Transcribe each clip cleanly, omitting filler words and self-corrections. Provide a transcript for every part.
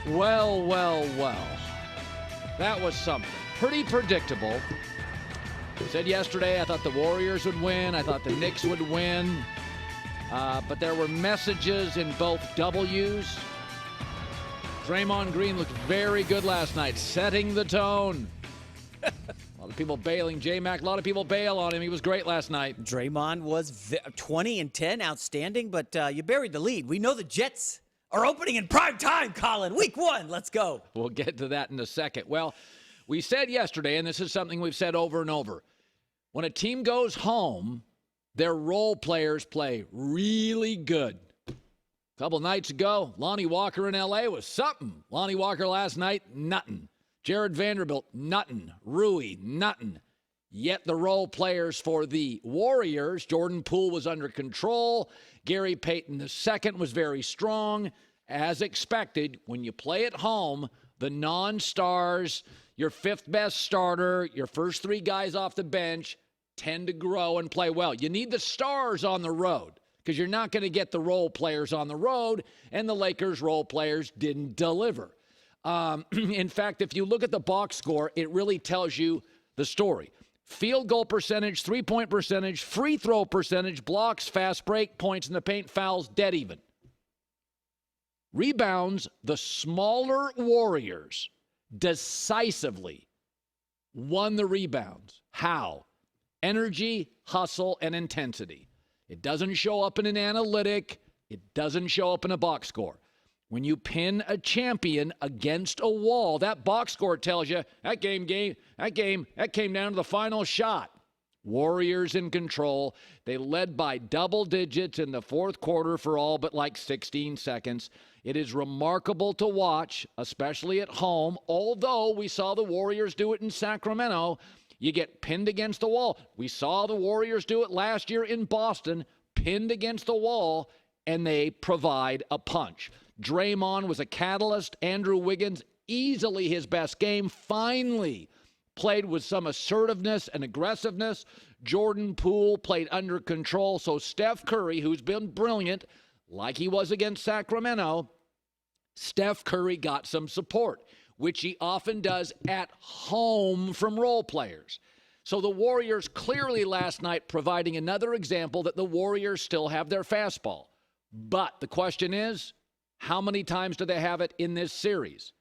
Well, well, well. That was something. Pretty predictable. I said yesterday I thought the Warriors would win. I thought the Knicks would win. But there were messages in both W's. Draymond Green looked very good last night, setting the tone. A lot of people bailing. J-Mac, a lot of people bail on him. He was great last night. Draymond was 20 and 10, outstanding, but you buried the lead. We know the Jets are opening in prime time, Colin. Week 1, let's go. We'll get to that in a second. Well, we said yesterday, and this is something we've said over and over, when a team goes home, their role players play really good. A couple nights ago, Lonnie Walker in L.A. was something. Lonnie Walker last night, nothing. Jared Vanderbilt, nothing. Rui, nothing. Yet the role players for the Warriors, Jordan Poole was under control. Gary Payton II was very strong. As expected, when you play at home, the non-stars, your fifth best starter, your first 3 guys off the bench, tend to grow and play well. You need the stars on the road because you're not going to get the role players on the road, and the Lakers role players didn't deliver. In fact, if you look at the box score, it really tells you the story. Field goal percentage, three-point percentage, free throw percentage, blocks, fast break, points in the paint, fouls, dead even. Rebounds, the smaller Warriors decisively won the rebounds. How? Energy, hustle, and intensity. It doesn't show up in an analytic. It doesn't show up in a box score. When you pin a champion against a wall, that box score tells you that came down to the final shot. Warriors in control. They led by double digits in the fourth quarter for all but like 16 seconds. It is remarkable to watch, especially at home. Although we saw the Warriors do it in Sacramento, you get pinned against the wall. We saw the Warriors do it last year in Boston, pinned against the wall, and they provide a punch. Draymond was a catalyst. Andrew Wiggins, easily his best game, finally played with some assertiveness and aggressiveness. Jordan Poole played under control. So Steph Curry, who's been brilliant, like he was against Sacramento, Steph Curry got some support, which he often does at home from role players. So the Warriors clearly last night providing another example that the Warriors still have their fastball. But the question is, how many times do they have it in this series?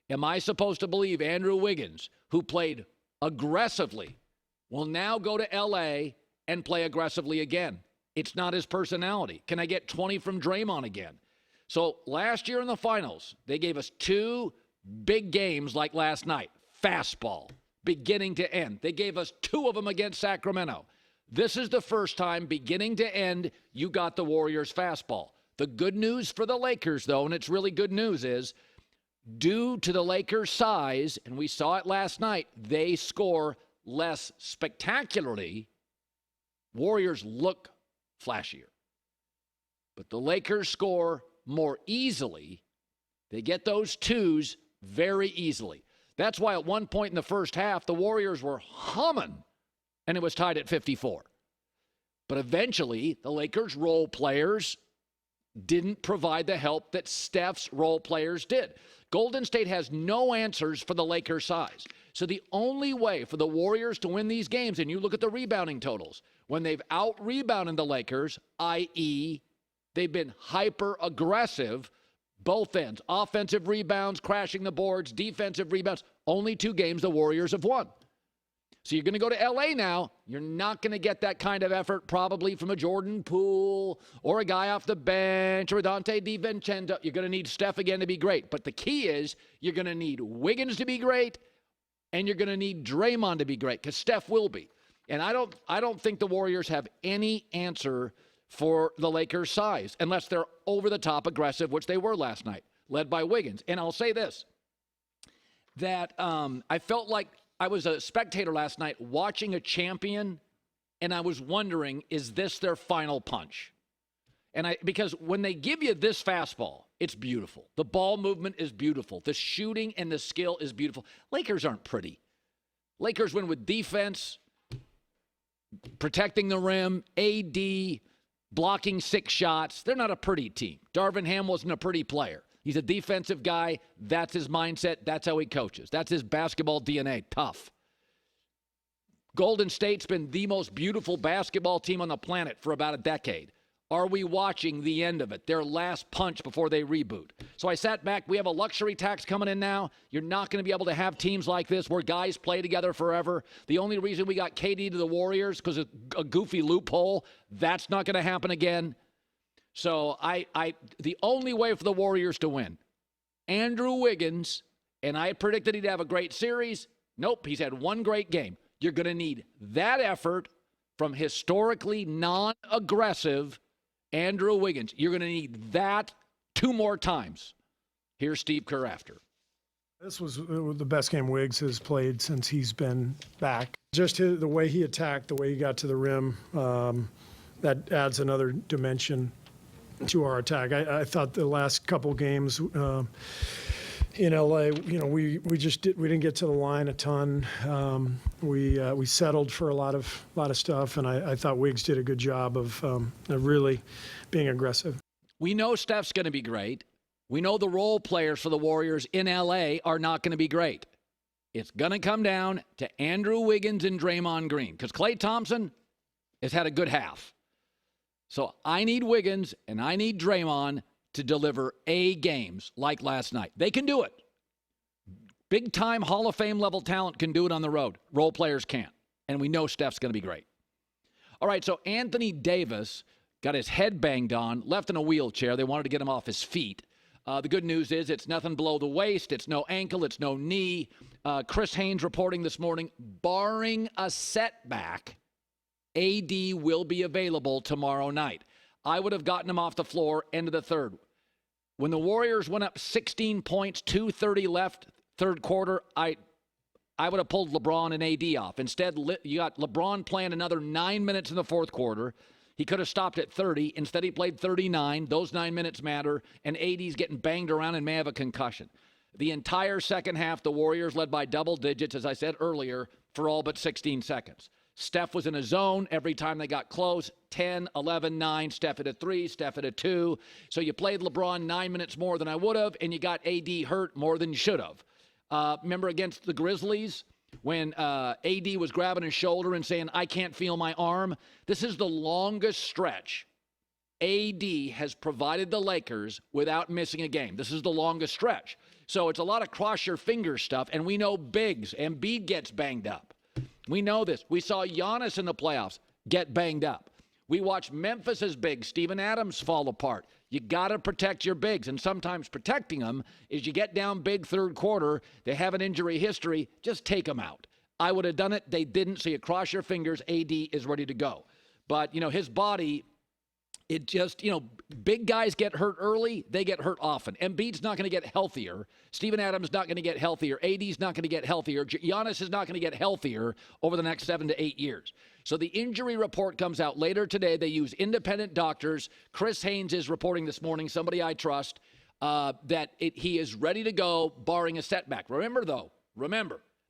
Am I supposed to believe Andrew Wiggins, who played aggressively, will now go to L.A. and play aggressively again? It's not his personality. Can I get 20 from Draymond again? So last year in the finals, they gave us 2 big games like last night. Fastball, beginning to end. They gave us 2 of them against Sacramento. This is the first time, beginning to end, you got the Warriors' fastball. The good news for the Lakers, though, and it's really good news, is due to the Lakers' size, and we saw it last night, they score less spectacularly. Warriors look flashier. But the Lakers score more easily. They get those 2s very easily. That's why at one point in the first half, the Warriors were humming, and it was tied at 54. But eventually, the Lakers' role players didn't provide the help that Steph's role players did. Golden State has no answers for the Lakers' size. So the only way for the Warriors to win these games, and you look at the rebounding totals, when they've out-rebounded the Lakers, i.e., they've been hyper-aggressive, both ends, offensive rebounds, crashing the boards, defensive rebounds, only 2 games the Warriors have won. So you're going to go to L.A. now. You're not going to get that kind of effort probably from a Jordan Poole or a guy off the bench or Dante DiVincenzo. You're going to need Steph again to be great. But the key is you're going to need Wiggins to be great, and you're going to need Draymond to be great because Steph will be. And I don't think the Warriors have any answer for the Lakers' size unless they're over-the-top aggressive, which they were last night, led by Wiggins. And I'll say this, that I felt like I was a spectator last night watching a champion, and I was wondering, is this their final punch? Because when they give you this fastball, it's beautiful. The ball movement is beautiful. The shooting and the skill is beautiful. Lakers aren't pretty. Lakers win with defense, protecting the rim, AD, blocking 6 shots. They're not a pretty team. Darvin Ham wasn't a pretty player. He's a defensive guy. That's his mindset. That's how he coaches. That's his basketball DNA. Tough. Golden State's been the most beautiful basketball team on the planet for about a decade. Are we watching the end of it? Their last punch before they reboot. So I sat back. We have a luxury tax coming in now. You're not going to be able to have teams like this where guys play together forever. The only reason we got KD to the Warriors because of a goofy loophole. That's not going to happen again. So the only way for the Warriors to win, Andrew Wiggins, and I predicted he'd have a great series. Nope, he's had one great game. You're going to need that effort from historically non-aggressive Andrew Wiggins. You're going to need that 2 more times. Here's Steve Kerr after. This was the best game Wiggs has played since he's been back. Just the way he attacked, the way he got to the rim, that adds another dimension to our attack. I thought the last couple games in LA, we didn't get to the line a ton. We settled for a lot of stuff, and I thought Wiggs did a good job of really being aggressive. We know Steph's going to be great. We know the role players for the Warriors in LA are not going to be great. It's going to come down to Andrew Wiggins and Draymond Green because Klay Thompson has had a good half. So I need Wiggins and I need Draymond to deliver A games like last night. They can do it. Big-time Hall of Fame level talent can do it on the road. Role players can't. And we know Steph's going to be great. All right, so Anthony Davis got his head banged on, left in a wheelchair. They wanted to get him off his feet. The good news is it's nothing below the waist. It's no ankle. It's no knee. Chris Haynes reporting this morning, barring a setback, AD will be available tomorrow night. I would have gotten him off the floor end of the third. When the Warriors went up 16 points, 2:30 left, third quarter, I would have pulled LeBron and AD off. Instead, you got LeBron playing another 9 minutes in the fourth quarter. He could have stopped at 30. Instead, he played 39. Those 9 minutes matter, and AD's getting banged around and may have a concussion. The entire second half, the Warriors led by double digits, as I said earlier, for all but 16 seconds. Steph was in a zone every time they got close. 10, 11, 9. Steph at a 3, Steph at a 2. So you played LeBron 9 minutes more than I would have, and you got AD hurt more than you should have. Remember against the Grizzlies when AD was grabbing his shoulder and saying, I can't feel my arm? This is the longest stretch AD has provided the Lakers without missing a game. This is the longest stretch. So it's a lot of cross your fingers stuff, and we know bigs. Embiid gets banged up. We know this. We saw Giannis in the playoffs get banged up. We watched Memphis's bigs, Steven Adams, fall apart. You got to protect your bigs, and sometimes protecting them is you get down big third quarter, they have an injury history, just take them out. I would have done it. They didn't, so you cross your fingers. AD is ready to go. But, his body, it just, big guys get hurt early. They get hurt often. Embiid's not going to get healthier. Steven Adams not going to get healthier. AD's not going to get healthier. Giannis is not going to get healthier over the next 7 to 8 years. So the injury report comes out later today. They use independent doctors. Chris Haynes is reporting this morning, somebody I trust, that he is ready to go, barring a setback. Remember,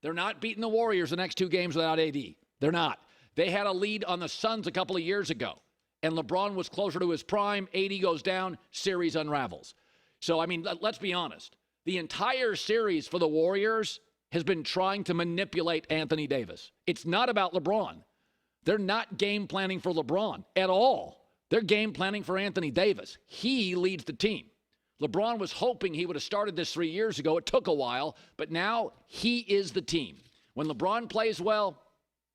they're not beating the Warriors the next 2 games without AD. They're not. They had a lead on the Suns a couple of years ago, and LeBron was closer to his prime. AD goes down, series unravels. So, let's be honest. The entire series for the Warriors has been trying to manipulate Anthony Davis. It's not about LeBron. They're not game planning for LeBron at all. They're game planning for Anthony Davis. He leads the team. LeBron was hoping he would have started this 3 years ago. It took a while, but now he is the team. When LeBron plays well,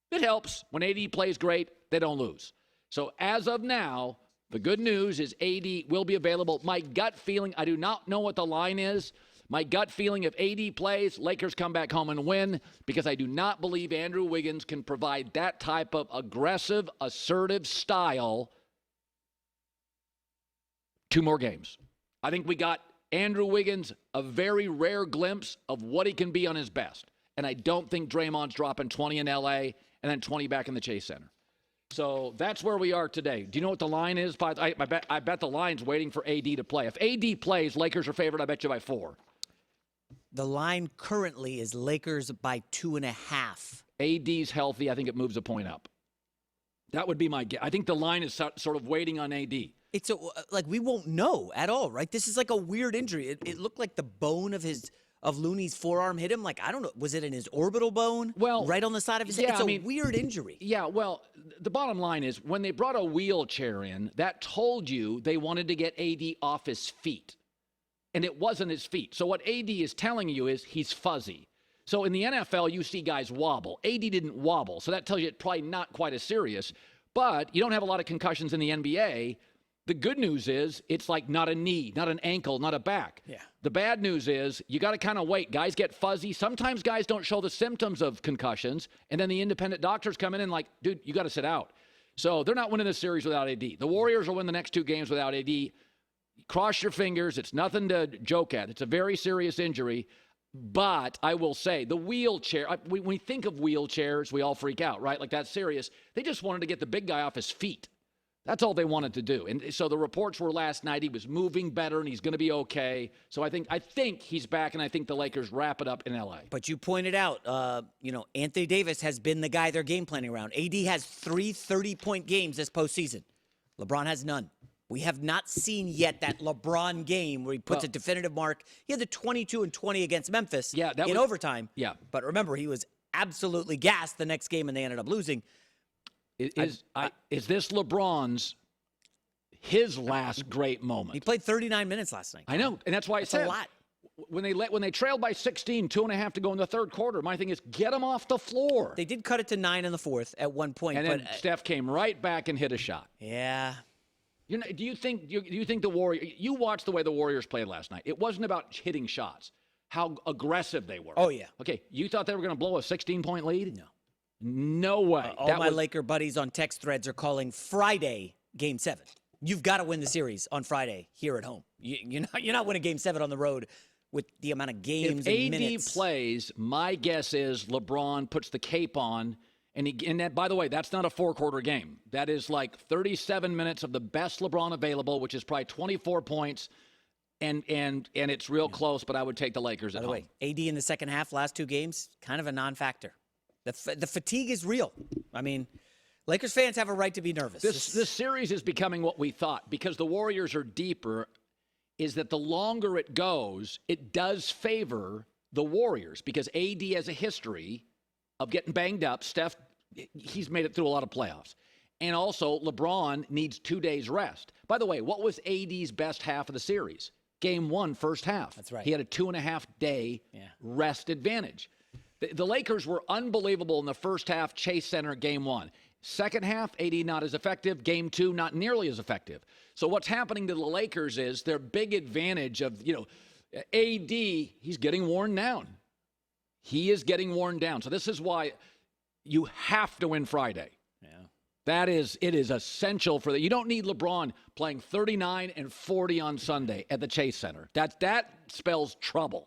it helps. When AD plays great, they don't lose. So as of now, the good news is AD will be available. My gut feeling, I do not know what the line is. My gut feeling, if AD plays, Lakers come back home and win, because I do not believe Andrew Wiggins can provide that type of aggressive, assertive style 2 more games. I think we got Andrew Wiggins a very rare glimpse of what he can be on his best. And I don't think Draymond's dropping 20 in L.A. and then 20 back in the Chase Center. So that's where we are today. Do you know what the line is? I bet the line's waiting for AD to play. If AD plays, Lakers are favored, I bet you by 4. The line currently is Lakers by 2.5. AD's healthy. I think it moves a point up. That would be my guess. I think the line is sort of waiting on AD. It's like we won't know at all, right? This is like a weird injury. It looked like the bone of Looney's forearm hit him. Like, I don't know, was it in his orbital bone? Well, right on the side of his head? yeah, It's I a mean, weird injury. Yeah, well, the bottom line is when they brought a wheelchair in, that told you they wanted to get AD off his feet. And it wasn't his feet. So what AD is telling you is he's fuzzy. So in the NFL, you see guys wobble. AD didn't wobble, so that tells you it's probably not quite as serious. But you don't have a lot of concussions in the NBA. The good news is it's like not a knee, not an ankle, not a back. Yeah. The bad news is you got to kind of wait. Guys get fuzzy. Sometimes guys don't show the symptoms of concussions, and then the independent doctors come in and like, dude, you got to sit out. So they're not winning this series without AD. The Warriors will win the next 2 games without AD. Cross your fingers. It's nothing to joke at. It's a very serious injury. But I will say, the wheelchair, when we think of wheelchairs, we all freak out, right? Like, that's serious. They just wanted to get the big guy off his feet. That's all they wanted to do. And so the reports were last night he was moving better and he's going to be okay. So I think he's back, and I think the Lakers wrap it up in L.A. But you pointed out, Anthony Davis has been the guy they're game planning around. AD has 3 30-point games this postseason. LeBron has none. We have not seen yet that LeBron game where he puts a definitive mark. He had the 22 and 20 against Memphis in overtime. Yeah. But remember, he was absolutely gassed the next game, and they ended up losing. Is this LeBron's his last great moment? He played 39 minutes last night. I know, and that's why I said a lot. When they trailed by 16, 2.5 to go in the third quarter, my thing is get him off the floor. They did cut it to 9 in the fourth at one point. And then Steph came right back and hit a shot. Yeah. Do you think the Warriors? You watched the way the Warriors played last night. It wasn't about hitting shots. How aggressive they were. Oh yeah. Okay, you thought they were going to blow a 16-point lead? No. No way. All my Laker buddies on text threads are calling Friday Game 7. You've got to win the series on Friday here at home. You're not winning Game 7 on the road with the amount of games and minutes. If AD plays, my guess is LeBron puts the cape on, and that, by the way, that's not a 4-quarter game. That is like 37 minutes of the best LeBron available, which is probably 24 points, and it's real close. But I would take the Lakers at home. By the way, AD in the second half, last 2 games, kind of a non-factor. The fatigue is real. I mean, Lakers fans have a right to be nervous. This series is becoming what we thought, because the Warriors are deeper, is that the longer it goes, it does favor the Warriors, because AD has a history of getting banged up. Steph, he's made it through a lot of playoffs. And also, LeBron needs 2 days rest. By the way, what was AD's best half of the series? Game 1, first half. That's right. He had a 2.5-day rest advantage. The Lakers were unbelievable in the first half, Chase Center, Game 1. Second half, AD not as effective. Game 2, not nearly as effective. So what's happening to the Lakers is their big advantage of, AD, he's getting worn down. He is getting worn down. So this is why you have to win Friday. Yeah. It is essential for that. You don't need LeBron playing 39 and 40 on Sunday at the Chase Center. That spells trouble.